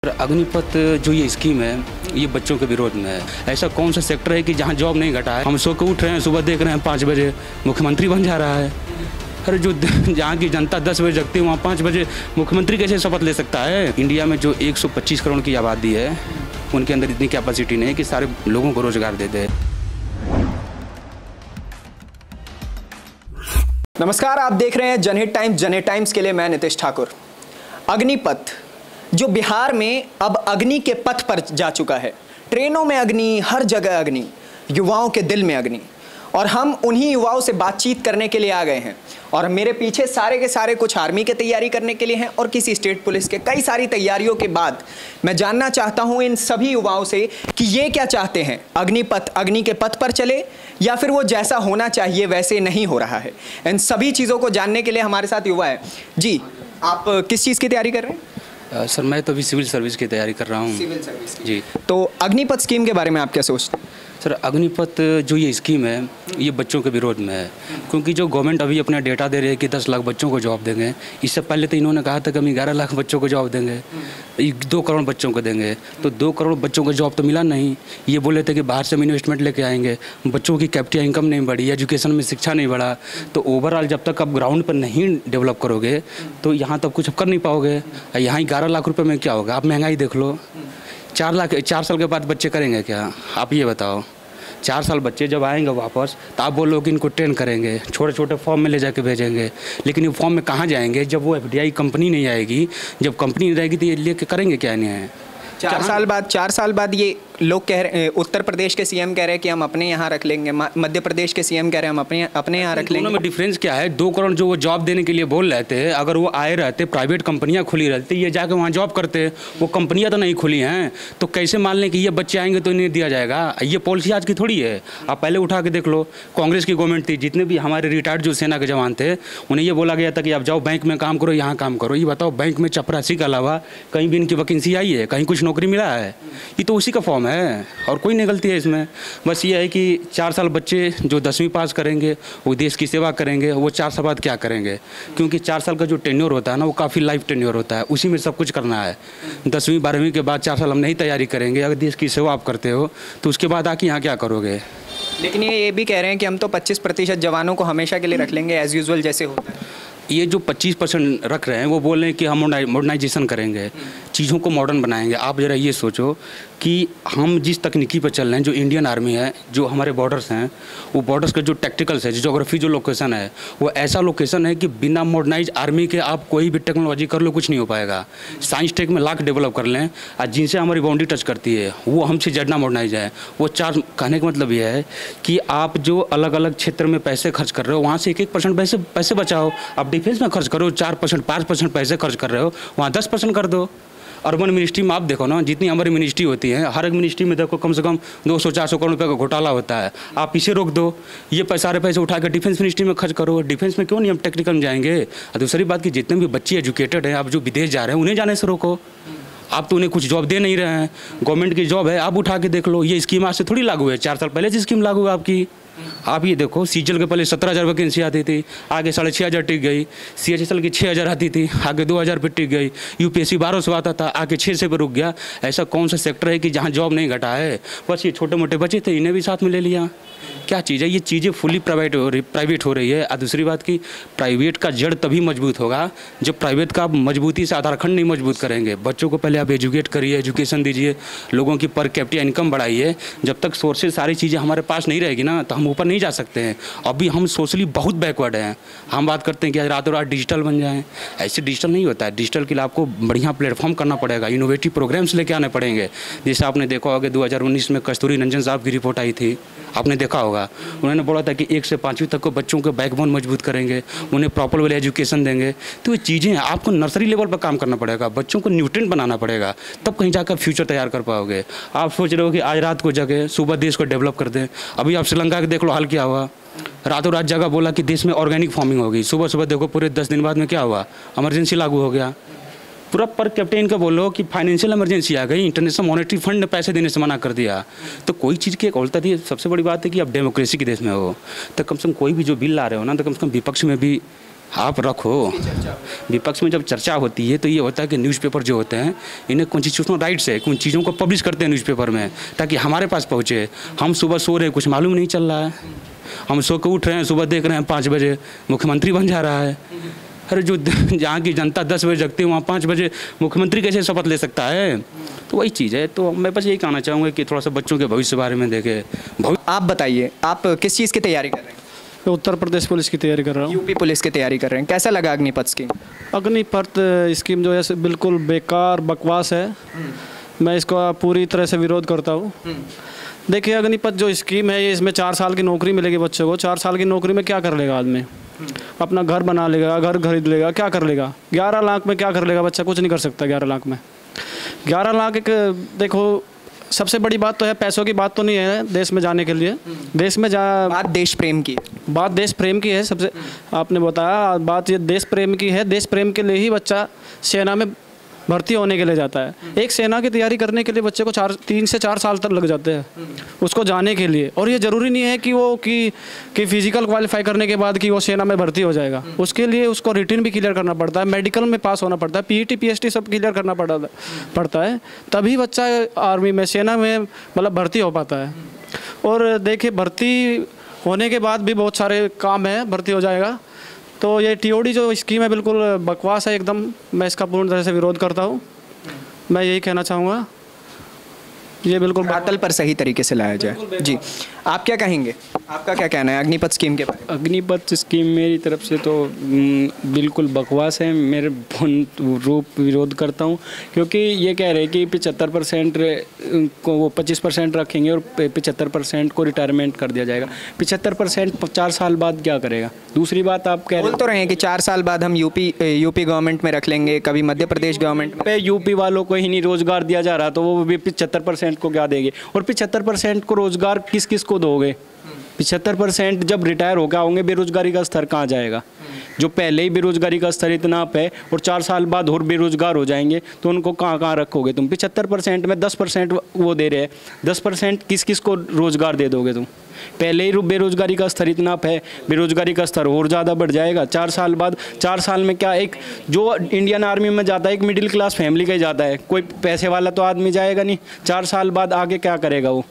अग्निपथ जो ये स्कीम है ये बच्चों के विरोध में है। ऐसा कौन सा सेक्टर है कि जहाँ जॉब नहीं घटा है? हम सो के उठ रहे हैं, सुबह देख रहे हैं 5 बजे मुख्यमंत्री बन जा रहा है। अरे जो जहाँ की जनता 10 बजे जगती है वहाँ 5 बजे मुख्यमंत्री कैसे शपथ ले सकता है? इंडिया में जो 125 करोड़ की आबादी है उनके अंदर इतनी कैपेसिटी नहीं है कि सारे लोगों को रोजगार दे दे। नमस्कार, आप देख रहे हैं जनहित टाइम्स। जनहित टाइम्स के लिए मैं नितेश ठाकुर। अग्निपथ जो बिहार में अब अग्नि के पथ पर जा चुका है। ट्रेनों में अग्नि, हर जगह अग्नि, युवाओं के दिल में अग्नि। और हम उन्हीं युवाओं से बातचीत करने के लिए आ गए हैं। और मेरे पीछे सारे के सारे कुछ आर्मी के तैयारी करने के लिए हैं और किसी स्टेट पुलिस के। कई सारी तैयारियों के बाद मैं जानना चाहता हूं इन सभी युवाओं से कि ये क्या चाहते हैं। अग्निपथ अग्नि के पथ पर चले या फिर वो जैसा होना चाहिए वैसे नहीं हो रहा है। इन सभी चीज़ों को जानने के लिए हमारे साथ युवा है। जी, आप किस चीज़ की तैयारी कर रहे हैं? सर मैं तो अभी सिविल सर्विस की तैयारी कर रहा हूँ। सिविल सर्विस जी। तो अग्निपथ स्कीम के बारे में आप क्या सोचते हैं? सर अग्निपथ जो ये स्कीम है ये बच्चों के विरोध में है, क्योंकि जो गवर्नमेंट अभी अपना डेटा दे रही है कि 10 लाख बच्चों को जॉब देंगे। इससे पहले तो इन्होंने कहा था कि हम 11 लाख बच्चों को जॉब देंगे, 2 करोड़ बच्चों को देंगे। तो 2 करोड़ बच्चों को जॉब तो मिला नहीं। ये बोले थे कि बाहर से हम इन्वेस्टमेंट लेके आएंगे। बच्चों की कैपिटल इनकम नहीं बढ़ी, एजुकेशन में शिक्षा नहीं बढ़ा। तो ओवरऑल जब तक आप ग्राउंड पर नहीं डेवलप करोगे तो यहाँ तक कुछ कर नहीं पाओगे। यहाँ 11 लाख रुपये में क्या होगा? आप महंगाई देख लो। 4 साल के बाद बच्चे करेंगे क्या? आप ये बताओ। 4 साल बच्चे जब आएंगे वापस तो आप बोलो कि इनको ट्रेन करेंगे, छोटे छोटे फॉर्म में ले जाके भेजेंगे। लेकिन ये फॉर्म में कहाँ जाएंगे जब वो FDI कंपनी नहीं आएगी? जब कंपनी नहीं रहेगी तो ये लेके करेंगे क्या इन्हें? 4 साल बाद ये लोग कह रहे हैं, उत्तर प्रदेश के सीएम कह रहे हैं कि हम अपने यहाँ रख लेंगे, मध्य प्रदेश के सीएम कह रहे हैं हम अपने यहाँ रख लेंगे। दोनों में डिफरेंस क्या है? 2 करोड़ जो वो जॉब देने के लिए बोल रहे थे, अगर वो आए रहते, प्राइवेट कंपनियां खुली रहती, ये जाके वहाँ जॉब करते। वो कंपनियां तो नहीं खुली हैं, तो कैसे मान लें कि ये बच्चे आएंगे तो इन्हें दिया जाएगा? ये पॉलिसी आज की थोड़ी है। आप पहले उठा के देख लो, कांग्रेस की गवर्नमेंट थी, जितने भी हमारे रिटायर्ड जो सेना के जवान थे उन्हें ये बोला गया था कि आप जाओ बैंक में काम करो, यहाँ काम करो। ये बताओ बैंक में चपरासी के अलावा कहीं भी इनकी वैकेंसी आई है? कहीं कुछ नौकरी मिला है? ये तो उसी का फॉर्म है और कोई नहीं गलती है इसमें। बस ये है कि 4 साल बच्चे जो 10वीं पास करेंगे वो देश की सेवा करेंगे। वो 4 साल बाद क्या करेंगे? क्योंकि 4 साल का जो टेन्योर होता है ना, वो काफ़ी लाइफ टेन्योर होता है, उसी में सब कुछ करना है। 10वीं 12वीं के बाद 4 साल हम नहीं तैयारी करेंगे, अगर देश की सेवा आप करते हो तो उसके बाद आके यहाँ क्या करोगे? लेकिन ये भी कह रहे हैं कि हम तो 25% जवानों को हमेशा के लिए रख लेंगे, एज यूजुअल जैसे होता है। ये जो 25% रख रहे हैं वो बोल रहे हैं कि हम मॉडर्नाइजेशन करेंगे, चीज़ों को मॉडर्न बनाएंगे। आप ज़रा ये सोचो कि हम जिस तकनीकी पर चल रहे हैं, जो इंडियन आर्मी है, जो हमारे बॉर्डर्स हैं, वो बॉर्डर्स का जो टैक्टिकल्स है, जो जोग्राफी जो लोकेशन है, वो ऐसा लोकेशन है कि बिना मॉडर्नाइज आर्मी के आप कोई भी टेक्नोलॉजी कर लो कुछ नहीं हो पाएगा। साइंस टेक में लाख डेवलप कर लें और जिनसे हमारी बाउंड्री टच करती है वो हमसे ज़्यादा मॉडर्नाइज है। वो 4 कहने का मतलब ये है कि आप जो अलग अलग क्षेत्र में पैसे खर्च कर रहे हो वहाँ से 1% पैसे बचाओ। आप डिफेंस में खर्च करो 4% 5% पैसे खर्च कर रहे हो, वहाँ 10% कर दो। अर्बन मिनिस्ट्री में आप देखो ना, जितनी हमारी मिनिस्ट्री होती है, हर एक मिनिस्ट्री में देखो कम से कम 200-400 करोड़ रुपये का घोटाला होता है। आप इसे रोक दो, ये सारे पैसे उठा कर डिफेंस मिनिस्ट्री में खर्च करो। डिफेंस में क्यों नहीं हम टेक्निकल में जाएंगे? और दूसरी बात कि जितने भी बच्चे एजुकेटेड हैं, आप जो विदेश जा रहे हैं उन्हें जाने से रोको। आप तो उन्हें कुछ जॉब दे नहीं रहे हैं, गवर्नमेंट की जॉब है, आप उठा के देख लो। ये स्कीम आज से थोड़ी लागू है, 4 साल पहले से स्कीम लागू है आपकी। आप ये देखो, सीजल के पहले 17,000 वैकेंसी आती थी, आगे 6,500 टिक गई। CHSL की 6,000 आती थी, आगे 2,000 पे टिक गई। UPSC 1200 आता था, आगे 600 पे रुक गया। ऐसा कौन सा सेक्टर है कि जहाँ जॉब नहीं घटा है? बस ये छोटे मोटे बच्चे थे, इन्हें भी साथ में ले लिया। क्या चीज़ है? ये चीज़ें फुली प्राइवेट हो रही है। और दूसरी बात कि प्राइवेट का जड़ तभी मजबूत होगा जब प्राइवेट का आप मजबूती से आधारखंड नहीं मजबूत करेंगे। बच्चों को पहले आप एजुकेट करिए, एजुकेशन दीजिए, लोगों की पर कैपिटा इनकम बढ़ाइए। जब तक सोर्सेज सारी चीज़ें हमारे पास नहीं रहेगी ना तो हम ऊपर नहीं जा सकते हैं। अभी हम सोशली बहुत बैकवर्ड हैं। हम बात करते हैं कि रातों रात डिजिटल बन जाएं, ऐसे डिजिटल नहीं होता है। डिजिटल के लिए आपको बढ़िया प्लेटफॉर्म करना पड़ेगा, इनोवेटिव प्रोग्राम्स लेके आने पड़ेंगे। जैसे आपने देखा होगा 2019 में कस्तूरी रंजन साहब की रिपोर्ट आई थी, आपने देखा होगा। उन्होंने बोला था कि 1 से 5वीं तक को बच्चों के बैकबोन मजबूत करेंगे, उन्हें प्रॉपर वाले एजुकेशन देंगे। तो ये चीज़ें आपको नर्सरी लेवल पर काम करना पड़ेगा, बच्चों को न्यूट्रिएंट बनाना पड़ेगा, तब कहीं जाकर फ्यूचर तैयार कर पाओगे। आप सोच रहे हो कि आज रात को जगह सुबह देश को डेवलप कर दें। अभी आप श्रीलंका के देख लो हाल क्या हुआ। रातों रात जगह बोला कि देश में ऑर्गेनिक फार्मिंग होगी, सुबह सुबह देखो पूरे 10 दिन बाद में क्या हुआ? इमरजेंसी लागू हो गया। पूरा पर कैप्टन का बोलो कि फाइनेंशियल इमरजेंसी आ गई, इंटरनेशनल मॉनेटरी फंड ने पैसे देने से मना कर दिया। तो कोई चीज़ की एक औलता थी। सबसे बड़ी बात है कि आप डेमोक्रेसी के देश में हो तो कम से कम कोई भी जो बिल ला रहे हो ना, तो कम से कम विपक्ष में भी आप रखो। विपक्ष में जब चर्चा होती है तो ये होता है कि न्यूज़पेपर जो होते हैं इन्हें कॉन्स्टिट्यूशनल राइट्स है, कुछ चीज़ों को पब्लिश करते हैं न्यूज़पेपर में ताकि हमारे पास पहुँचे। हम सुबह सो रहे हैं, कुछ मालूम नहीं चल रहा है, हम सो के उठ रहे हैं, सुबह देख रहे हैं 5 बजे मुख्यमंत्री बन जा रहा है। अरे जो जहाँ की जनता 10 बजे जगती है वहाँ 5 बजे मुख्यमंत्री कैसे शपथ ले सकता है? तो वही चीज़ है। तो मैं बस यही कहना चाहूँगा कि थोड़ा सा बच्चों के भविष्य के बारे में देखें। आप बताइए, आप किस चीज़ की तैयारी कर रहे हैं? मैं उत्तर प्रदेश पुलिस की तैयारी कर रहा हूँ। यूपी पुलिस की तैयारी कर रहे हैं। कैसा लगा अग्निपथ स्कीम? अग्निपथ स्कीम जो है बिल्कुल बेकार बकवास है। मैं इसका पूरी तरह से विरोध करता हूँ। देखिए, अग्निपथ जो स्कीम है, ये इसमें 4 साल की नौकरी मिलेगी बच्चों को। 4 साल की नौकरी में क्या कर लेगा आदमी? अपना घर बना लेगा, घर खरीद लेगा, क्या कर लेगा? 11 लाख में क्या कर लेगा बच्चा? कुछ नहीं कर सकता 11 लाख में। 11 लाख एक, देखो सबसे बड़ी बात तो है, पैसों की बात तो नहीं है देश में जाने के लिए। देश में बात देश प्रेम की, बात देश प्रेम की है। सबसे आपने बताया, बात ये देश प्रेम की है। देश प्रेम के लिए ही बच्चा सेना में भर्ती होने के लिए जाता है। एक सेना की तैयारी करने के लिए बच्चे को 3 से 4 साल तक लग जाते हैं उसको जाने के लिए। और ये ज़रूरी नहीं है कि वो कि फिजिकल क्वालिफाई करने के बाद कि वो सेना में भर्ती हो जाएगा। उसके लिए उसको रिटन भी क्लियर करना पड़ता है, मेडिकल में पास होना पड़ता है, पीईटी पीएचडी सब क्लियर करना पड़ता है, तभी बच्चा आर्मी में, सेना में मतलब भर्ती हो पाता है। और देखिए, भर्ती होने के बाद भी बहुत सारे काम है, भर्ती हो जाएगा। तो ये टीओडी जो स्कीम है बिल्कुल बकवास है एकदम। मैं इसका पूर्ण तरह से विरोध करता हूँ। मैं यही कहना चाहूँगा, ये बिल्कुल बातल पर सही तरीके से लाया जाए। जी, आप क्या कहेंगे? आपका क्या कहना है अग्निपथ स्कीम के बारे में? अग्निपथ स्कीम मेरी तरफ से तो बिल्कुल बकवास है। मेरे पूर्ण रूप विरोध करता हूँ, क्योंकि ये कह रहे हैं कि 75% को वो 25% रखेंगे और 75% को रिटायरमेंट कर दिया जाएगा। 75% 4 साल बाद क्या करेगा? दूसरी बात, आप कह रहे बोल तो रहे हैं कि 4 साल बाद हम यूपी गवर्नमेंट में रख लेंगे, कभी मध्य प्रदेश गवर्नमेंट पे यूपी वालों को ही नहीं रोजगार दिया जा रहा, तो वो भी 75% को क्या देंगे? और 75% को रोजगार किस किस को दोगे? 75% जब रिटायर होकर आओगे, बेरोजगारी का स्तर कहाँ जाएगा? जो पहले ही बेरोजगारी का स्तर इतना अप है और 4 साल बाद और बेरोजगार हो जाएंगे तो उनको कहाँ कहाँ रखोगे तुम? 75% में 10% वो दे रहे हैं, 10% किस किस को रोजगार दे दोगे तुम? पहले ही बेरोजगारी का स्तर इतना अप है, बेरोजगारी का स्तर और ज़्यादा बढ़ जाएगा 4 साल बाद। 4 साल में क्या, एक जो इंडियन आर्मी में जाता है एक मिडिल क्लास फैमिली का ही जाता है, कोई पैसे वाला तो आदमी जाएगा नहीं। 4 साल बाद आगे क्या करेगा वो?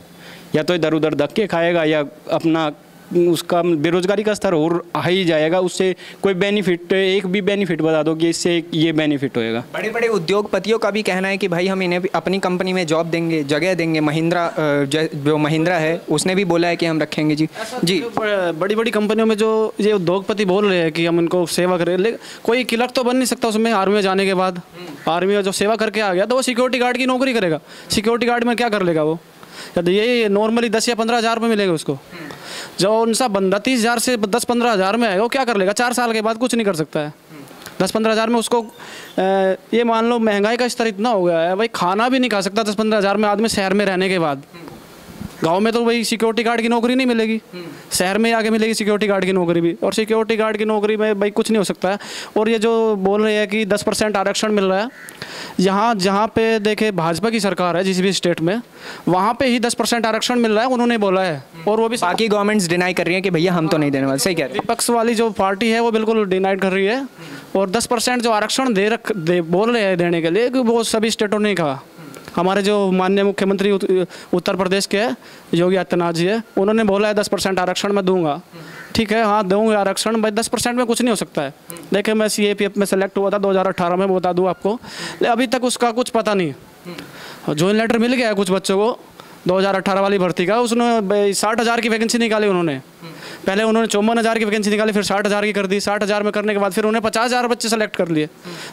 या तो इधर उधर धक्के खाएगा या अपना उसका बेरोजगारी का स्तर और हाई जाएगा। उससे कोई बेनिफिट, एक भी बेनिफिट बता दो कि इससे ये बेनिफिट होएगा। बड़े बड़े उद्योगपतियों का भी कहना है कि भाई हम इन्हें अपनी कंपनी में जॉब देंगे, जगह देंगे। जो महिंद्रा है उसने भी बोला है कि हम रखेंगे। जी जी, बड़ी बड़ी कंपनियों में जो ये उद्योगपति बोल रहे हैं कि हम इनको सेवा करें, लेकिन कोई क्लर्क तो बन नहीं सकता उसमें। आर्मी में जाने के बाद, आर्मी में जो सेवा करके आ गया तो वो सिक्योरिटी गार्ड की नौकरी करेगा। सिक्योरिटी गार्ड में क्या कर लेगा वो? ये नॉर्मली 10 या 15 हज़ार में मिलेगा उसको। जो उनसा बंदा 30,000 से 10-15 हज़ार में आएगा, वो क्या कर लेगा? 4 साल के बाद कुछ नहीं कर सकता है। 10-15 हज़ार में उसको ये मान लो महंगाई का स्तर इतना हो गया है भाई, खाना भी नहीं खा सकता 10-15 हज़ार में आदमी शहर में रहने के बाद। गांव में तो भाई सिक्योरिटी गार्ड की नौकरी नहीं मिलेगी, शहर में आगे मिलेगी सिक्योरिटी गार्ड की नौकरी भी। और सिक्योरिटी गार्ड की नौकरी में भाई कुछ नहीं हो सकता है। और ये जो बोल रहे हैं कि 10% आरक्षण मिल रहा है, जहाँ पे देखे भाजपा की सरकार है जिस भी स्टेट में, वहाँ पे ही 10% आरक्षण मिल रहा है, उन्होंने बोला है। और वो भी बाकी गवर्नमेंट्स डिनाई कर रही है कि भैया हम तो नहीं देने वाले। सही कह रहे हैं। विपक्ष वाली जो पार्टी है वो बिल्कुल डिनाइड कर रही है। और 10% जो आरक्षण बोल रहे हैं देने के लिए, कि वो सभी स्टेटों ने कहा। हमारे जो माननीय मुख्यमंत्री उत्तर प्रदेश के योगी आदित्यनाथ जी है, उन्होंने बोला है 10% आरक्षण मैं दूंगा। ठीक है, हाँ दूंगा आरक्षण, भाई 10% में कुछ नहीं हो सकता है। देखिए, मैं CAPF में सेलेक्ट हुआ था 2018 में, बता दूं आपको, अभी तक उसका कुछ पता नहीं। ज्वाइन लेटर मिल गया है कुछ बच्चों को 2018 वाली भर्ती का। उसने 60,000 की वैकेंसी निकाली उन्होंने। पहले उन्होंने 54,000 की वैकेंसी निकाली, फिर 60,000 की कर दी। 60,000 में करने के बाद फिर उन्हें 50,000 बच्चे सेलेक्ट कर लिए।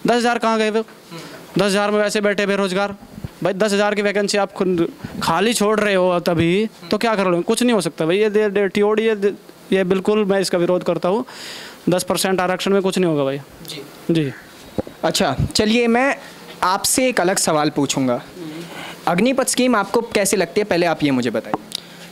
10,000 कहाँ गए? वो 10,000 में वैसे बैठे बेरोजगार। भाई 10,000 की वैकेंसी आप खाली छोड़ रहे हो तभी, तो क्या कर रहे हो? कुछ नहीं हो सकता भाई। ये टीओडी ये बिल्कुल मैं इसका विरोध करता हूँ। 10% आरक्षण में कुछ नहीं होगा भाई। जी जी। अच्छा, चलिए मैं आपसे एक अलग सवाल पूछूंगा। अग्निपथ स्कीम आपको कैसे लगती है, पहले आप ये मुझे बताइए।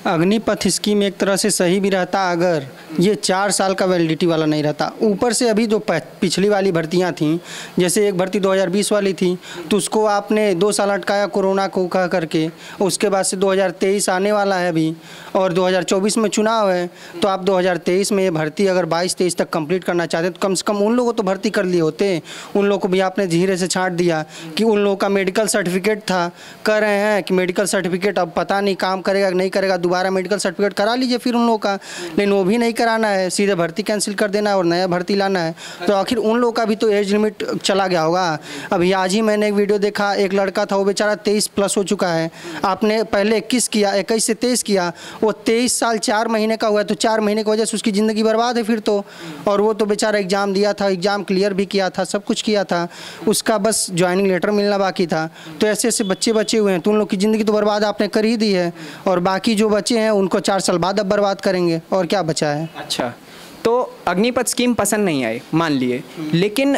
अग्निपथ स्कीम एक तरह से सही भी रहता अगर ये 4 साल का वैलिडिटी वाला नहीं रहता। ऊपर से अभी जो पिछली वाली भर्तियां थीं, जैसे एक भर्ती 2020 वाली थी तो उसको आपने 2 साल अटकाया कोरोना को कह करके, उसके बाद से 2023 आने वाला है अभी और 2024 में चुनाव है, तो आप 2023 में ये भर्ती अगर 22-23 तक कंप्लीट करना चाहते तो कम से कम उन लोगों को तो भर्ती कर लिए होते। उन लोगों को भी आपने धीरे से छांट दिया कि उन लोगों का मेडिकल सर्टिफिकेट था, कह रहे हैं कि मेडिकल सर्टिफिकेट अब पता नहीं काम करेगा नहीं करेगा, दोबारा मेडिकल सर्टिफिकेट करा लीजिए फिर उन लोगों का, लेकिन वो भी नहीं कराना है, सीधे भर्ती कैंसिल कर देना है और नया भर्ती लाना है। तो आखिर उन लोगों का भी तो एज लिमिट चला गया होगा। अभी आज ही मैंने एक वीडियो देखा, एक लड़का था वो बेचारा 23 प्लस हो चुका है, आपने पहले 21 किया, 21 से 23 किया, वो 23 साल 4 महीने का हुआ, तो 4 महीने की वजह से उसकी ज़िंदगी बर्बाद है फिर तो। और वो तो बेचारा एग्ज़ाम दिया था, एग्ज़ाम क्लियर भी किया था, सब कुछ किया था, उसका बस ज्वाइनिंग लेटर मिलना बाकी था। तो ऐसे ऐसे बच्चे बचे हुए हैं, तो उन लोग की ज़िंदगी तो बर्बाद आपने कर ही दी है, और बाकी जो बच्चे हैं उनको 4 साल बाद अब बर्बाद करेंगे, और क्या बचा है। अच्छा, तो अग्निपथ स्कीम पसंद नहीं आई मान लिए, लेकिन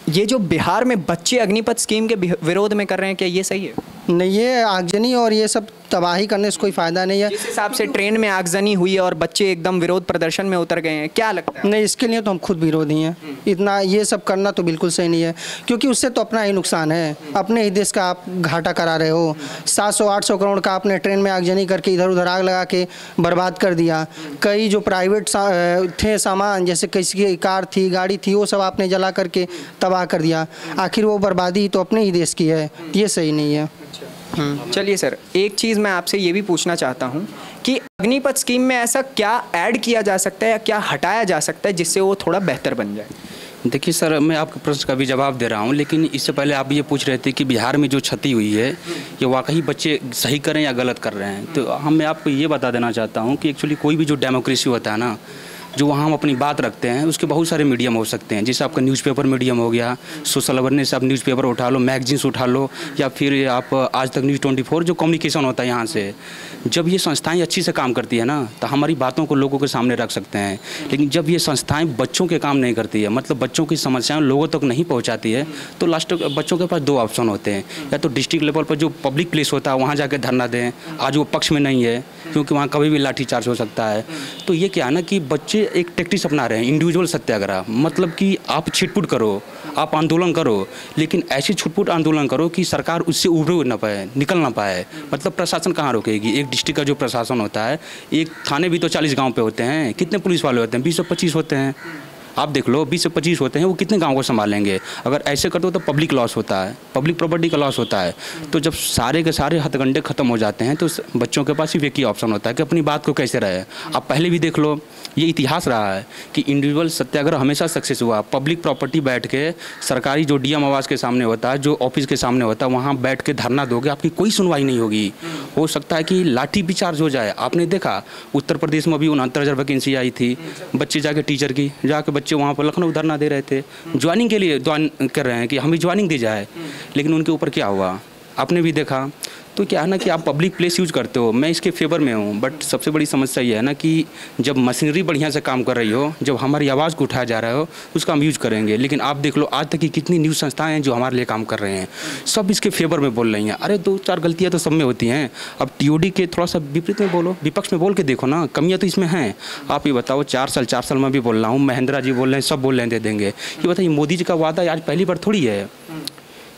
ये जो बिहार में बच्चे अग्निपथ स्कीम के विरोध में कर रहे हैं, क्या ये सही है? नहीं, ये आगजनी और ये सब तबाही करने से कोई फ़ायदा नहीं है। जिस हिसाब से ट्रेन में आगजनी हुई है और बच्चे एकदम विरोध प्रदर्शन में उतर गए हैं, क्या लगता है? नहीं, इसके लिए तो हम खुद विरोधी हैं। इतना ये सब करना तो बिल्कुल सही नहीं है, क्योंकि उससे तो अपना ही नुकसान है, अपने ही देश का आप घाटा करा रहे हो। 700-800 करोड़ का आपने ट्रेन में आगजनी करके इधर उधर आग लगा के बर्बाद कर दिया। कई जो प्राइवेट थे सामान, जैसे किसी की कार थी, गाड़ी थी, वो सब आपने जला करके तबाह कर दिया। आखिर वो बर्बादी तो अपने ही देश की है, ये सही नहीं है। चलिए सर, एक चीज़ मैं आपसे ये भी पूछना चाहता हूँ कि अग्निपथ स्कीम में ऐसा क्या ऐड किया जा सकता है या क्या हटाया जा सकता है जिससे वो थोड़ा बेहतर बन जाए? देखिए सर, मैं आपके प्रश्न का भी जवाब दे रहा हूँ, लेकिन इससे पहले आप ये पूछ रहे थे कि बिहार में जो क्षति हुई है ये वाकई बच्चे सही करें या गलत कर रहे हैं। तो मैं आपको ये बता देना चाहता हूँ कि एक्चुअली कोई भी जो डेमोक्रेसी होता है ना, जो वहाँ हम अपनी बात रखते हैं, उसके बहुत सारे मीडियम हो सकते हैं। जैसे आपका न्यूज़पेपर मीडियम हो गया, सोशल अवेयरनेस, आप न्यूज़पेपर उठा लो, मैगजीन्स उठा लो, या फिर आप आज तक न्यूज़ 24 जो कम्युनिकेशन होता है यहाँ से। जब ये संस्थाएं अच्छी से काम करती है ना, तो हमारी बातों को लोगों के सामने रख सकते हैं। लेकिन जब ये संस्थाएं बच्चों के काम नहीं करती है, मतलब बच्चों की समस्याएं लोगों तक नहीं पहुँचाती है, तो लास्ट बच्चों के पास 2 ऑप्शन होते हैं। या तो डिस्ट्रिक्ट लेवल पर जो पब्लिक प्लेस होता है वहाँ जाकर धरना दें, आज वो पक्ष में नहीं है क्योंकि वहाँ कभी भी लाठीचार्ज हो सकता है। तो ये क्या है ना कि बच्चे एक टैक्टिक्स अपना रहे हैं, इंडिविजुअल सत्याग्रह, मतलब कि आप छिटपुट करो, आप आंदोलन करो, लेकिन ऐसे छुटपुट आंदोलन करो कि सरकार उससे उभर ना पाए, निकल ना पाए। मतलब प्रशासन कहाँ रोकेगी? एक डिस्ट्रिक्ट का जो प्रशासन होता है, एक थाने भी तो 40 गांव पे होते हैं, कितने पुलिस वाले होते हैं? 20 से 25 होते हैं। आप देख लो, 20 से 25 होते हैं, वो कितने गांव को संभालेंगे? अगर ऐसे करते हो तो पब्लिक लॉस होता है, पब्लिक प्रॉपर्टी का लॉस होता है। तो जब सारे के सारे हथकंडे खत्म हो जाते हैं तो बच्चों के पास सिर्फ एक ही ऑप्शन होता है कि अपनी बात को कैसे रहे। आप पहले भी देख लो, ये इतिहास रहा है कि इंडिविजुअल सत्याग्रह हमेशा सक्सेस हुआ। पब्लिक प्रॉपर्टी बैठ के, सरकारी जो डीएम आवास के सामने होता है, जो ऑफिस के सामने होता है, वहाँ बैठ के धरना दोगे, आपकी कोई सुनवाई नहीं होगी। हो सकता है कि लाठी भी चार्ज हो जाए। आपने देखा उत्तर प्रदेश में भी 69,000 वैकेंसी आई थी, बच्चे जाके टीचर की जाके बच्चे वहाँ पर लखनऊ धरना दे रहे थे, ज्वाइनिंग के लिए कर रहे हैं कि हमें ज्वाइनिंग दी जाए, लेकिन उनके ऊपर क्या हुआ आपने भी देखा। तो क्या है ना कि आप पब्लिक प्लेस यूज करते हो, मैं इसके फेवर में हूँ, बट सबसे बड़ी समस्या ये है ना कि जब मशीनरी बढ़िया से काम कर रही हो, जब हमारी आवाज़ को उठाया जा रहा हो, उसका हम यूज करेंगे। लेकिन आप देख लो आज तक की कितनी न्यूज़ संस्थाएं हैं जो हमारे लिए काम कर रहे हैं, सब इसके फेवर में बोल रही हैं। अरे 2-4 गलतियाँ तो सब में होती हैं। अब टीओडी के थोड़ा सा विपरीत में बोलो, विपक्ष में बोल के देखो ना, कमियाँ तो इसमें हैं। आप ये बताओ, 4 साल मैं भी बोल रहा हूँ, महेंद्रा जी बोल रहे हैं, सब बोल रहे हैं दे देंगे। ये बताइए, मोदी जी का वादा आज पहली बार थोड़ी है।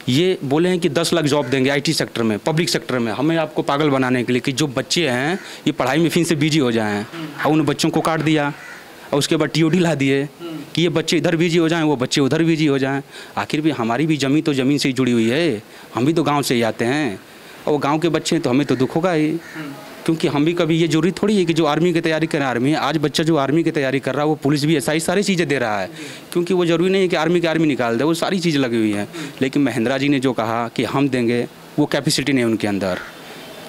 ये बोले हैं कि 10 लाख जॉब देंगे आईटी सेक्टर में, पब्लिक सेक्टर में, हमें आपको पागल बनाने के लिए कि जो बच्चे हैं ये पढ़ाई में फिर से बिजी हो जाएं। और उन बच्चों को काट दिया और उसके बाद टीओडी ला दिए कि ये बच्चे इधर बिजी हो जाएं, वो बच्चे उधर बिजी हो जाएं। आखिर भी हमारी भी ज़मीन तो ज़मीन से ही जुड़ी हुई है, हम भी तो गाँव से ही आते हैं, और वो गाँव के बच्चे हैं तो हमें तो दुख होगा ही। क्योंकि हम भी कभी ये जरूरी थोड़ी है कि जो आर्मी की तैयारी करें आर्मी, आज बच्चा जो आर्मी की तैयारी कर रहा है वो पुलिस भी ऐसा ही सारी चीज़ें दे रहा है, क्योंकि वो जरूरी नहीं है कि आर्मी निकाल दे, वो सारी चीज़ें लगी हुई हैं। लेकिन महेंद्रा जी ने जो कहा कि हम देंगे, वो कैपेसिटी नहीं उनके अंदर।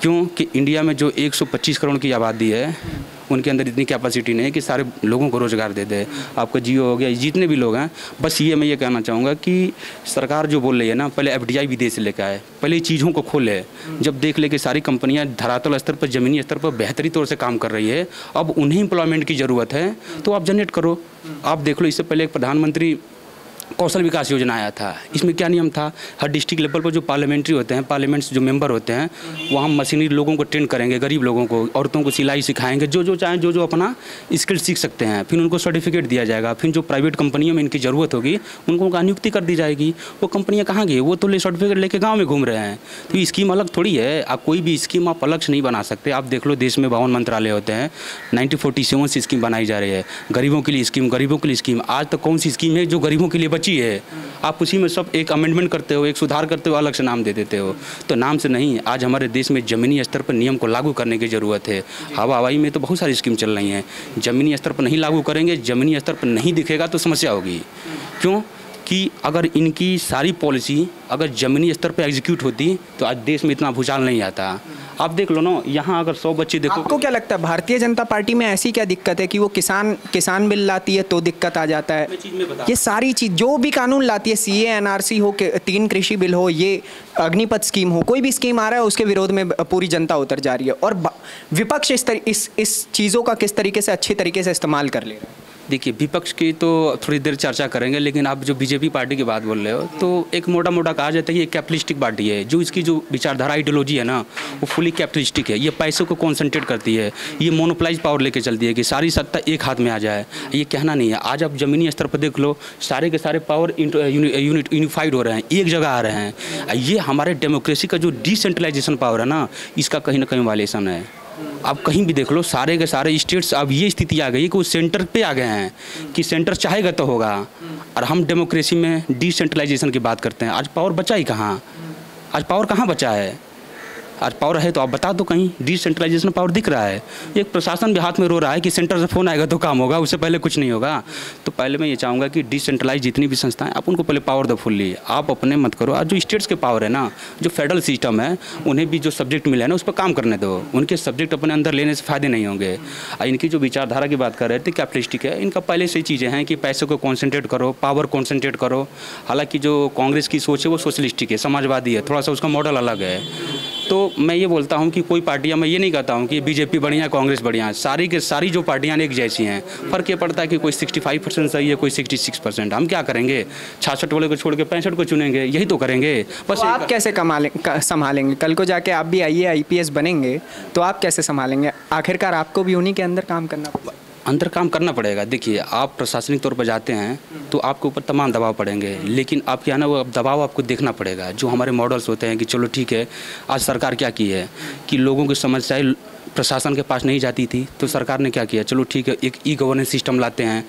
क्यों कि इंडिया में जो 125 करोड़ की आबादी है, उनके अंदर इतनी कैपेसिटी नहीं है कि सारे लोगों को रोज़गार दे दे। आपका जियो हो गया, जितने भी लोग हैं, बस ये मैं ये कहना चाहूँगा कि सरकार जो बोल रही है ना, पहले FDI विदेश से लेकर आए, पहले चीज़ों को खोले। जब देख ले कि सारी कंपनियां धरातल स्तर पर, ज़मीनी स्तर पर बेहतरी तौर से काम कर रही है, अब उन्हें एम्प्लॉयमेंट की ज़रूरत है, तो आप जनरेट करो। आप देख लो, इससे पहले एक प्रधानमंत्री कौशल विकास योजना आया था। इसमें क्या नियम था, हर डिस्ट्रिक्ट लेवल पर जो पार्लियामेंट्री होते हैं, पार्लियामेंट्स जो मेंबर होते हैं, वहाँ मशीनरी लोगों को ट्रेन करेंगे, गरीब लोगों को, औरतों को सिलाई सिखाएंगे, जो चाहें जो अपना स्किल सीख सकते हैं। फिर उनको सर्टिफिकेट दिया जाएगा। फिर जो प्राइवेट कंपनियों में इनकी ज़रूरत होगी उनको उनका नियुक्ति कर दी जाएगी। वो कंपनियाँ कहाँ गई, वो तो सर्टिफिकेट लेके गाँव में घूम रहे हैं। तो ये स्कीम अलग थोड़ी है। आप कोई भी स्कीम आप अलग से नहीं बना सकते। आप देख लो, देश में 52 मंत्रालय होते हैं, 1947 से स्कीम बनाई जा रही है। गरीबों के लिए स्कीम, गरीबों के लिए स्कीम। आज तक कौन सी स्कीम है जो गरीबों के लिए बची है? आप उसी में सब एक अमेंडमेंट करते हो, एक सुधार करते हो, अलग से नाम दे देते हो। तो नाम से नहीं, आज हमारे देश में ज़मीनी स्तर पर नियम को लागू करने की ज़रूरत है। हवाई में तो बहुत सारी स्कीम चल रही हैं, ज़मीनी स्तर पर नहीं लागू करेंगे, ज़मीनी स्तर पर नहीं दिखेगा तो समस्या होगी। क्यों कि अगर इनकी सारी पॉलिसी अगर ज़मीनी स्तर पर एग्जीक्यूट होती तो आज देश में इतना भूचाल नहीं आता। आप देख लो ना, यहाँ अगर 100 बच्चे देखो। आपको क्या लगता है भारतीय जनता पार्टी में ऐसी क्या दिक्कत है कि वो किसान बिल लाती है तो दिक्कत आ जाता है? ये सारी चीज़ जो भी कानून लाती है, CA NRC हो, 3 कृषि बिल हो, ये अग्निपथ स्कीम हो, कोई भी स्कीम आ रहा है उसके विरोध में पूरी जनता उतर जा रही है। और विपक्ष इस चीज़ों का किस तरीके से अच्छे तरीके से इस्तेमाल कर ले रहा है? देखिए, विपक्ष की तो थोड़ी देर चर्चा करेंगे, लेकिन आप जो बीजेपी पार्टी की बात बोल रहे हो, तो एक मोटा कहा जाता है कि ये कैपिटलिस्टिक पार्टी है। जो इसकी जो विचारधारा आइडियोलॉजी है ना, वो फुली कैपिटलिस्टिक है। ये पैसों को कॉन्सेंट्रेट करती है, ये मोनोपोलाइज पावर लेके चलती है कि सारी सत्ता एक हाथ में आ जाए। ये कहना नहीं है। आज आप ज़मीनी स्तर पर देख लो, सारे के सारे पावर यूनिफाइड हो रहे हैं, एक जगह आ रहे हैं। ये हमारे डेमोक्रेसी का जो डिसेंट्रलाइजेशन पावर है ना, इसका कहीं ना कहीं वायलेशन है। आप कहीं भी देख लो, सारे के सारे स्टेट्स अब ये स्थिति आ गई है कि वो सेंटर पे आ गए हैं कि सेंटर चाहेगा तो होगा। और हम डेमोक्रेसी में डिसेंट्रलाइजेशन की बात करते हैं। आज पावर बचा ही कहाँ? आज पावर कहाँ बचा है? आज पावर है तो आप बता दो, कहीं डिसेंट्रलाइजेशन पावर दिख रहा है? एक प्रशासन भी हाथ में रो रहा है कि सेंटर से फ़ोन आएगा तो काम होगा, उससे पहले कुछ नहीं होगा। तो पहले मैं ये चाहूँगा कि डिसेंट्रलाइज जितनी भी संस्थाएं, आप उनको पहले पावर दो फुल्ली। आप अपने मत करो। आज जो स्टेट्स के पावर है ना, जो फेडरल सिस्टम है, उन्हें भी जो सब्जेक्ट मिला है ना, उस पर काम करने दो। उनके सब्जेक्ट अपने अंदर लेने से फ़ायदे नहीं होंगे। इनकी जो विचारधारा की बात कर रहे थे, कैपिटलिस्टिक है। इनका पहले से चीज़ें हैं कि पैसे को कॉन्सेंट्रेट करो, पावर कॉन्सेंट्रेट करो। हालांकि जो कांग्रेस की सोच है वो सोशलिस्टिक है, समाजवादी है, थोड़ा सा उसका मॉडल अलग है। तो मैं ये बोलता हूँ कि कोई पार्टियाँ, मैं ये नहीं कहता हूँ कि बीजेपी बढ़िया, कांग्रेस बढ़िया, सारी के सारी जो पार्टियाँ एक जैसी हैं। फ़र्क ये पड़ता है कि कोई 65% सही है, कोई 66%। हम क्या करेंगे? 66 वाले को छोड़ के 65 को चुनेंगे, यही तो करेंगे बस। तो आप कैसे संभालेंगे? कल को जाके आप भी IAS बनेंगे तो आप कैसे संभालेंगे? आखिरकार आपको भी उन्हीं के अंदर काम करना पड़ेगा। देखिए, आप प्रशासनिक तौर पर जाते हैं तो आपके ऊपर तमाम दबाव पड़ेंगे, लेकिन आप क्या ना, वो दबाव आपको देखना पड़ेगा। जो हमारे मॉडल्स होते हैं कि चलो ठीक है, आज सरकार क्या की है कि लोगों की समस्याएं प्रशासन के पास नहीं जाती थी, तो सरकार ने क्या किया, चलो ठीक है, एक ई-गवर्नेंस सिस्टम लाते हैं,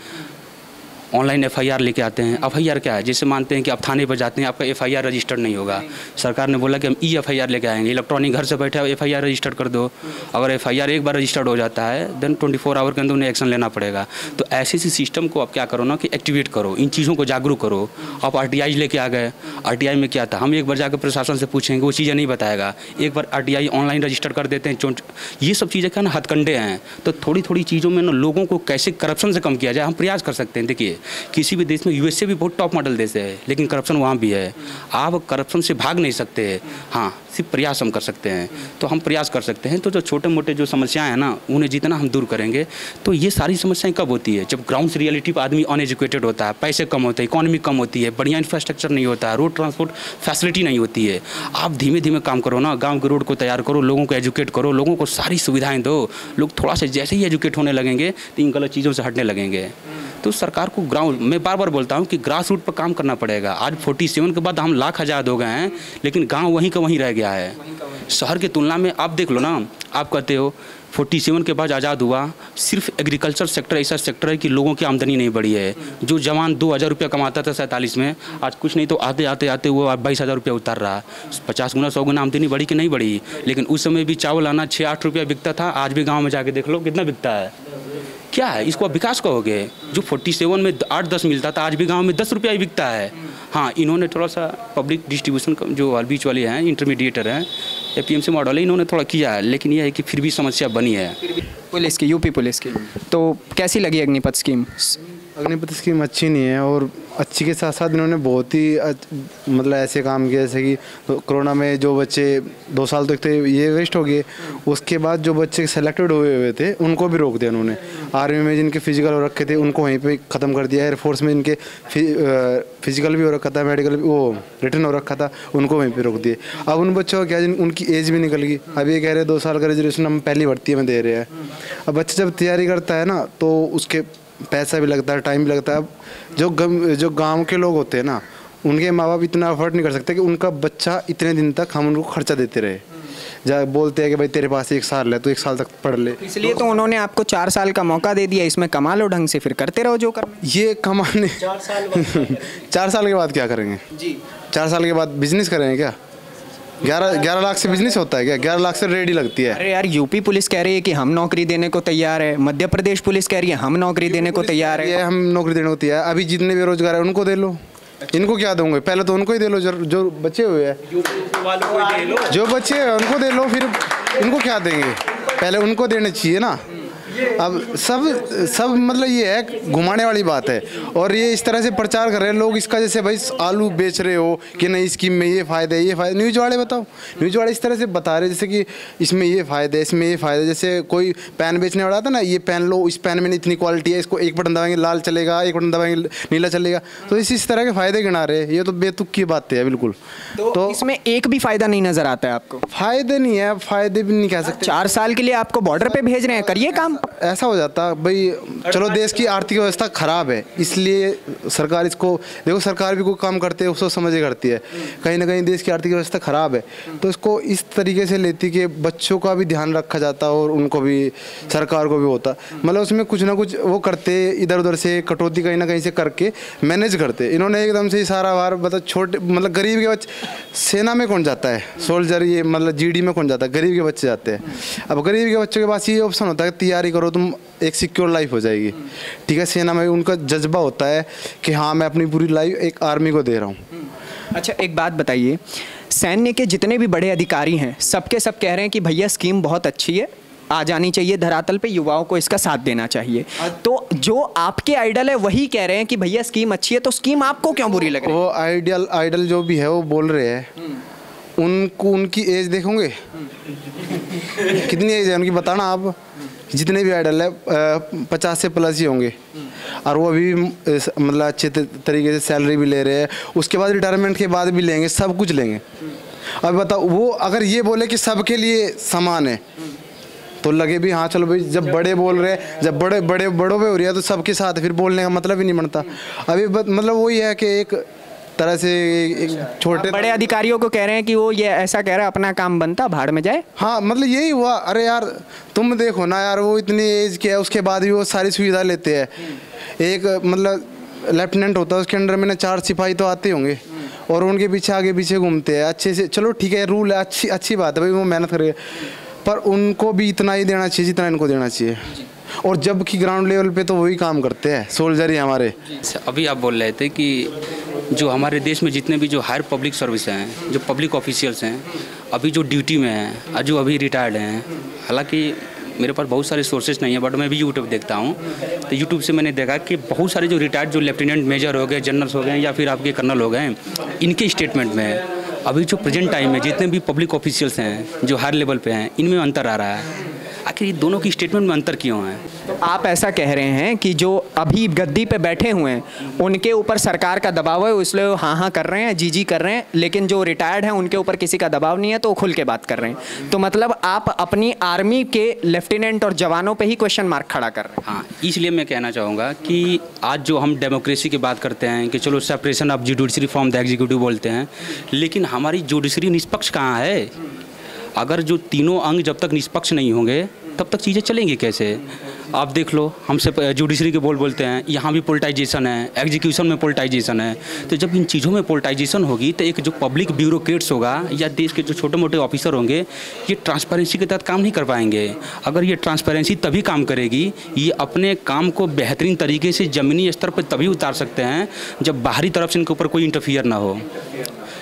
ऑनलाइन FIR लेके आते हैं। FIR क्या है? जैसे मानते हैं कि आप थाने पर जाते हैं, आपका FIR रजिस्टर्ड नहीं होगा। सरकार ने बोला कि हम FIR लेके आएंगे, इलेक्ट्रॉनिक, घर से बैठे FIR रजिस्टर्ड कर दो। अगर FIR एक बार रजिस्टर्ड हो जाता है, देन 24 आवर के अंदर उन्हें एक्शन लेना पड़ेगा। तो ऐसे सिस्टम को आप क्या करो ना कि एक्टिवेट करो, इन चीज़ों को जागरूक करो। आप RTI लेके आ गए। RTI में क्या था, हम एक बार जाकर प्रशासन से पूछेंगे, वो चीज़ें नहीं बताएगा। एक बार RTI ऑनलाइन रजिस्टर कर देते हैं। ये सब चीज़ें क्या ना, हथकंडे हैं। तो थोड़ी थोड़ी चीज़ों में ना लोगों को कैसे करप्शन से कम किया जाए, हम प्रयास कर सकते हैं। देखिए, किसी भी देश में, USA भी बहुत टॉप मॉडल देश है, लेकिन करप्शन वहाँ भी है। आप करप्शन से भाग नहीं सकते। हाँ, सिर्फ प्रयास हम कर सकते हैं। तो हम प्रयास कर सकते हैं। तो जो छोटे मोटे जो समस्याएं हैं ना, उन्हें जितना हम दूर करेंगे, तो ये सारी समस्याएं कब होती है? जब ग्राउंड रियलिटी पर आदमी अनएजुकेटेड होता है, पैसे कम होते हैं, इकोनॉमी कम होती है, बढ़िया इंफ्रास्ट्रक्चर नहीं होता है, रोड ट्रांसपोर्ट फैसिलिटी नहीं होती है। आप धीमे धीमे काम करो ना, गाँव के रोड को तैयार करो, लोगों को एजुकेट करो, लोगों को सारी सुविधाएँ दो। लोग थोड़ा सा जैसे ही एजुकेट होने लगेंगे तो इन गलत चीज़ों से हटने लगेंगे। तो सरकार को ग्राउंड, मैं बार बार बोलता हूँ कि ग्रास रूट पर काम करना पड़ेगा। आज 47 के बाद हम लाख आज़ाद हो गए हैं, लेकिन गांव वहीं का वहीं रह गया है। शहर की तुलना में आप देख लो ना, आप कहते हो 47 के बाद आज़ाद हुआ, सिर्फ एग्रीकल्चर सेक्टर ऐसा सेक्टर है कि लोगों की आमदनी नहीं बढ़ी है। जो जवान 2000 रुपया कमाता था 47 में, आज कुछ नहीं तो आते आते आते वो 22,000 रुपया उतार रहा। 50 गुना 100 गुना आमदनी बढ़ी कि नहीं बढ़ी? लेकिन उस समय भी चावल आना 6-8 रुपया बिकता था। आज भी गाँव में जाके देख लो कितना बिकता है। क्या है? इसको आप विकास कहोगे? जो 47 में 8-10 मिलता था, आज भी गांव में 10 रुपया ही बिकता है। हाँ, इन्होंने थोड़ा सा पब्लिक डिस्ट्रीब्यूशन जो बीच वाले हैं, इंटरमीडिएटर हैं, APMC मॉडल है, इन्होंने थोड़ा किया है, लेकिन यह है कि फिर भी समस्या बनी है। पुलिस की, UP पुलिस की, तो कैसी लगी अग्निपथ स्कीम? अग्निपथ स्कीम अच्छी नहीं है, और अच्छी के साथ साथ इन्होंने बहुत ही मतलब ऐसे काम किए जैसे कि कोरोना में जो बच्चे 2 साल तक थे ये वेस्ट हो गए। उसके बाद जो बच्चे सेलेक्टेड हुए थे उनको भी रोक दिया उन्होंने। आर्मी में जिनके फिजिकल हो रखे थे उनको वहीं पे ख़त्म कर दिया। एयरफोर्स में जिनके फिजिकल भी हो रखा था, मेडिकल भी वो रिटर्न हो रखा था, उनको वहीं पर रोक दिए। अब उन बच्चों का क्या, उनकी एज भी निकल गई। अब ये कह रहे हैं 2 साल का रिजर्वेशन हम पहली भर्ती में दे रहे हैं। अब बच्चा जब तैयारी करता है ना तो उसके पैसा भी लगता है, टाइम भी लगता है। अब जो गांव के लोग होते हैं ना उनके माँ बाप इतना अफोर्ड नहीं कर सकते कि उनका बच्चा इतने दिन तक हम उनको खर्चा देते रहे। जब बोलते हैं कि भाई तेरे पास 1 साल है तो 1 साल तक पढ़ ले, इसलिए तो उन्होंने आपको 4 साल का मौका दे दिया, इसमें कमा लो ढंग से, फिर करते रहो जो करना। ये कमाने 4 साल के बाद क्या करेंगे जी? 4 साल के बाद बिजनेस करेंगे क्या? 11 लाख से बिजनेस होता है क्या? 11 लाख से रेडी लगती है। अरे यार, यूपी पुलिस कह रही है कि हम नौकरी देने को तैयार है, मध्य प्रदेश पुलिस कह रही है हम नौकरी देने को तैयार है। हम नौकरी देने को तैयार है। अभी जितने बेरोजगार है उनको दे लो। इनको क्या दोगे? पहले तो उनको ही दे लो जो बचे हुए हैं, जो बचे हैं उनको दे लो, फिर इनको क्या देंगे? पहले उनको देने चाहिए ना। अब सब मतलब ये है घुमाने वाली बात है। और ये इस तरह से प्रचार कर रहे हैं लोग इसका, जैसे भाई आलू बेच रहे हो कि नहीं स्कीम में ये फ़ायदे है, ये फ़ायदे। न्यूज़ वाले बताओ, न्यूज़ वाले इस तरह से बता रहे जैसे कि इसमें ये फ़ायदे है, इसमें ये फ़ायदे। जैसे कोई पेन बेचने वाला था ना, ये पेन लो, इस पेन में इतनी क्वालिटी है, इसको 1 बटन दबाएंगे लाल चलेगा, 1 बटन दबाएंगे नीला चलेगा। तो इस तरह के फ़ायदे गिना रहे हैं। ये तो बेतुक की बात है बिल्कुल। तो इसमें एक भी फ़ायदा नहीं नज़र आता है आपको? फ़ायदे नहीं है, फ़ायदे भी नहीं कह सकते। 4 साल के लिए आपको बॉर्डर पे भेज रहे हैं, करिए काम। ऐसा हो जाता भाई, चलो देश की आर्थिक व्यवस्था खराब है इसलिए सरकार इसको, देखो सरकार भी कोई काम करते है उसको समझे करती है। कहीं ना कहीं देश की आर्थिक व्यवस्था खराब है तो इसको इस तरीके से लेती कि बच्चों का भी ध्यान रखा जाता और उनको भी, सरकार को भी होता। मतलब उसमें कुछ ना कुछ वो करते, इधर उधर से कटौती कहीं ना कहीं से करके मैनेज करते। इन्होंने एकदम से सारा बार मतलब छोटे, मतलब गरीब के बच्चे सेना में कौन जाता है, सोल्जर ये मतलब GD में कौन जाता है? गरीब के बच्चे जाते हैं। अब गरीब के बच्चों के पास ये ऑप्शन होता है तैयारी करो तुम, एक सिक्योर लाइफ हो जाएगी। ठीक है, सेना में उनका जज्बा होता है कि हाँ मैं अपनी पूरी लाइफ एक आर्मी को दे रहा हूँ। अच्छा, एक बात बताइए, सैन्य के जितने भी बड़े अधिकारी हैं सबके सब कह रहे हैं कि भैया स्कीम बहुत अच्छी है, आ जानी चाहिए धरातल पे, युवाओं को इसका साथ देना चाहिए। तो जो आपके आइडल है वही कह रहे हैं कि भैया स्कीम अच्छी है, तो स्कीम आपको क्यों बुरी लग रही है? वो आइडल जो भी है वो बोल रहे हैं, उनको उनकी एज देखोगे कितनी एज है उनकी, बताना आप। जितने भी आइडल है 50 से प्लस ही होंगे और वो अभी मतलब अच्छे तरीके से सैलरी भी ले रहे हैं, उसके बाद रिटायरमेंट के बाद भी लेंगे, सब कुछ लेंगे। अब बताओ वो अगर ये बोले कि सबके लिए समान है तो लगे भी हाँ चलो भाई, जब बड़े बोल रहे हैं, जब बड़ों पे हो रही है तो सबके साथ फिर बोलने का मतलब ही नहीं बनता। अभी मतलब वही है कि एक तरह से छोटे बड़े अधिकारियों को कह रहे हैं कि वो ये ऐसा कह रहा है अपना काम बनता भाड़ में जाए। हाँ मतलब यही हुआ। अरे यार तुम देखो ना यार, वो इतनी एज के है उसके बाद भी वो सारी सुविधा लेते हैं। एक मतलब लेफ्टिनेंट होता है उसके अंडर में ना 4 सिपाही तो आते होंगे और उनके पीछे आगे पीछे घूमते हैं अच्छे से। चलो ठीक है, रूल है, अच्छी बात है भाई, वो मेहनत करेंगे, पर उनको भी इतना ही देना चाहिए जितना इनको देना चाहिए। और जबकि ग्राउंड लेवल पे तो वही काम करते हैं, सोल्जर ही हमारे। अभी आप बोल रहे थे कि जो हमारे देश में जितने भी जो हायर पब्लिक सर्विस हैं, जो पब्लिक ऑफिशियल्स हैं, अभी जो ड्यूटी में हैं, जो अभी रिटायर्ड हैं, हालांकि मेरे पास बहुत सारे सोर्सेज नहीं है बट मैं भी यूट्यूब देखता हूँ, तो यूट्यूब से मैंने देखा कि बहुत सारे जो रिटायर्ड जो लेफ्टिनेंट मेजर हो गए, जनरल्स हो गए या फिर आपके कर्नल हो गए, इनके स्टेटमेंट में अभी जो प्रेजेंट टाइम में जितने भी पब्लिक ऑफिशियल्स हैं जो हायर लेवल पे हैं, इनमें अंतर आ रहा है। आखिर ये दोनों की स्टेटमेंट में अंतर क्यों है? तो आप ऐसा कह रहे हैं कि जो अभी गद्दी पे बैठे हुए हैं उनके ऊपर सरकार का दबाव है, इसलिए वो हाँ कर रहे हैं, जी कर रहे हैं, लेकिन जो रिटायर्ड हैं उनके ऊपर किसी का दबाव नहीं है तो वो खुल के बात कर रहे हैं। तो मतलब आप अपनी आर्मी के लेफ्टिनेंट और जवानों पे ही क्वेश्चन मार्क खड़ा कर रहे हैं। हाँ, इसलिए मैं कहना चाहूँगा कि आज जो हम डेमोक्रेसी की बात करते हैं कि चलो separation of judiciary from the executive बोलते हैं, लेकिन हमारी जुडिशरी निष्पक्ष कहाँ है? अगर जो तीनों अंग जब तक निष्पक्ष नहीं होंगे तब तक चीज़ें चलेंगी कैसे? आप देख लो, हमसे जुडिशरी के बोलते हैं, यहाँ भी पोलिटाइजेशन है, एग्जीक्यूशन में पोलिटाइजेशन है। तो जब इन चीज़ों में पोलिटाइजेशन होगी तो एक जो पब्लिक ब्यूरोक्रेट्स होगा या देश के जो छोटे मोटे ऑफिसर होंगे, ये ट्रांसपेरेंसी के तहत काम नहीं कर पाएंगे। अगर ये ट्रांसपेरेंसी तभी काम करेगी, ये अपने काम को बेहतरीन तरीके से ज़मीनी स्तर पर तभी उतार सकते हैं जब बाहरी तरफ से इनके ऊपर कोई इंटरफियर ना हो।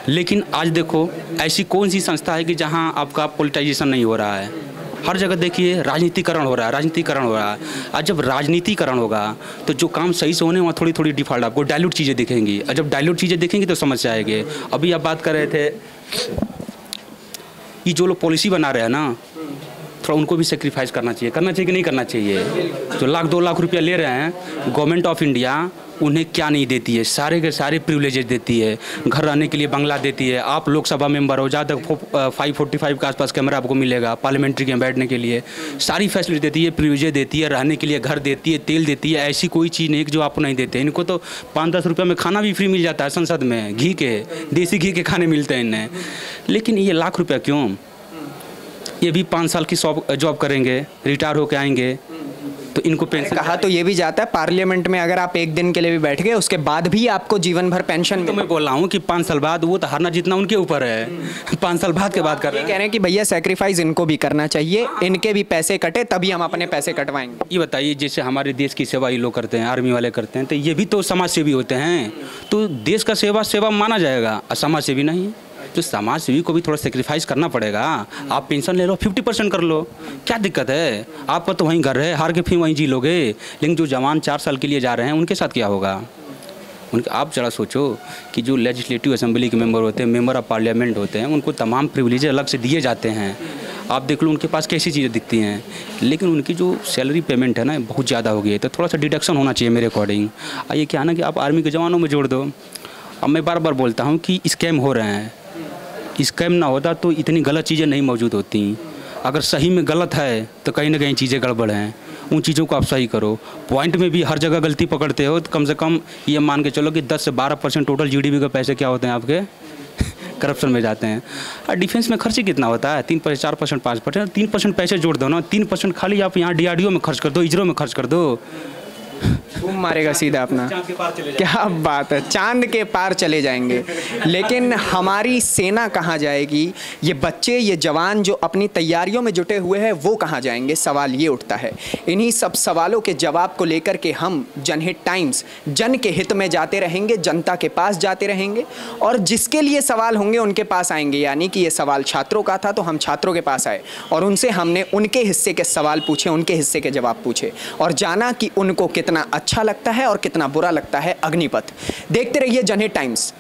लेकिन आज देखो, ऐसी कौन सी संस्था है कि जहाँ आपका पोलिटाइजेशन नहीं हो रहा है? हर जगह देखिए राजनीतिकरण हो रहा है, राजनीतिकरण हो रहा है। और जब राजनीतिकरण होगा तो जो काम सही से होने वहाँ थोड़ी थोड़ी डिफ़ॉल्ट आपको डाइल्यूट चीज़ें दिखेंगी, और जब डाइल्यूट चीज़ें दिखेंगी तो समस्या आएगी। अभी आप बात कर रहे थे, ये जो लोग पॉलिसी बना रहे हैं ना, थोड़ा उनको भी सेक्रीफाइस करना चाहिए कि नहीं करना चाहिए। जो लाख 2 लाख रुपया ले रहे हैं, गवर्नमेंट ऑफ इंडिया उन्हें क्या नहीं देती है, सारे के सारे प्रिविलेजेस देती है। घर रहने के लिए बंगला देती है, आप लोकसभा मेंबर हो, जहाँ तक 545 के आसपास कैमरा आपको मिलेगा, पार्लियामेंट्री के बैठने के लिए सारी फैसिलिटी देती है, प्रिविलेज देती है, रहने के लिए घर देती है, तेल देती है। ऐसी कोई चीज़ नहीं जो आपको नहीं देते। इनको तो 5-10 रुपये में खाना भी फ्री मिल जाता है संसद में, घी के, देसी घी के खाने मिलते हैं इन्हें। लेकिन ये लाख रुपया क्यों? ये भी 5 साल की जॉब करेंगे, रिटायर होकर आएंगे तो इनको पेंशन। कहा तो ये भी जाता है पार्लियामेंट में, अगर आप एक दिन के लिए भी बैठ गए उसके बाद भी आपको जीवन भर पेंशन। तो मैं बोल रहा हूँ कि 5 साल बाद, वो तो हारना जीतना उनके ऊपर है। 5 साल बाद के बात कर रहे हैं। कह रहे हैं कि भैया सेक्रीफाइस इनको भी करना चाहिए, इनके भी पैसे कटे तभी हम अपने पैसे कटवाएंगे। ये बताइए, जैसे हमारे देश की सेवा ये लोग करते हैं, आर्मी वाले करते हैं, तो ये भी तो समाज सेवी होते हैं। तो देश का सेवा माना जाएगा, और समाज सेवी नहीं। तो समाज सेवी को भी थोड़ा सेक्रीफाइस करना पड़ेगा। आप पेंशन ले लो, 50% कर लो, क्या दिक्कत है? आपका तो वहीं घर है, हार के फिर वहीं जी लोगे। लेकिन जो जवान 4 साल के लिए जा रहे हैं उनके साथ क्या होगा? उनके आप ज़रा सोचो कि जो लेजिस्लेटिव असेंबली के मेंबर होते हैं, मेंबर ऑफ पार्लियामेंट होते हैं, उनको तमाम प्रिविलेज अलग से दिए जाते हैं। आप देख लो उनके पास कैसी चीज़ें दिखती हैं, लेकिन उनकी जो सैलरी पेमेंट है ना बहुत ज़्यादा हो गई है। तो थोड़ा सा डिडक्शन होना चाहिए मेरे अकॉर्डिंग। ये क्या ना कि आप आर्मी के जवानों में जोड़ दो। अब मैं बार बार बोलता हूँ कि स्कैम हो रहे हैं, स्कैम ना होता तो इतनी गलत चीज़ें नहीं मौजूद होती। अगर सही में गलत है तो कहीं ना कहीं चीज़ें गड़बड़ हैं, उन चीज़ों को आप सही करो। पॉइंट में भी हर जगह गलती पकड़ते हो तो कम से कम ये मान के चलो कि 10 से 12% टोटल जीडीपी के पैसे क्या होते हैं आपके करप्शन में जाते हैं। और डिफेंस में खर्च कितना होता है? 3%, 4%, 5%। 3% पैसे जोड़ दो ना, 3% खाली आप यहाँ DRDO में खर्च कर दो, इसरो में खर्च कर दो। घूम मारेगा सीधा अपना। क्या बात है, चांद के पार चले जाएंगे। लेकिन हमारी सेना कहाँ जाएगी? ये बच्चे, ये जवान जो अपनी तैयारियों में जुटे हुए हैं वो कहाँ जाएंगे? सवाल ये उठता है। इन्हीं सब सवालों के जवाब को लेकर के हम जनहित टाइम्स जन के हित में जाते रहेंगे, जनता के पास जाते रहेंगे, और जिसके लिए सवाल होंगे उनके पास आएंगे। यानी कि ये सवाल छात्रों का था तो हम छात्रों के पास आए और उनसे हमने उनके हिस्से के सवाल पूछे, उनके हिस्से के जवाब पूछे और जाना कि उनको कितना अच्छा लगता है और कितना बुरा लगता है अग्निपथ। देखते रहिए जनहित टाइम्स।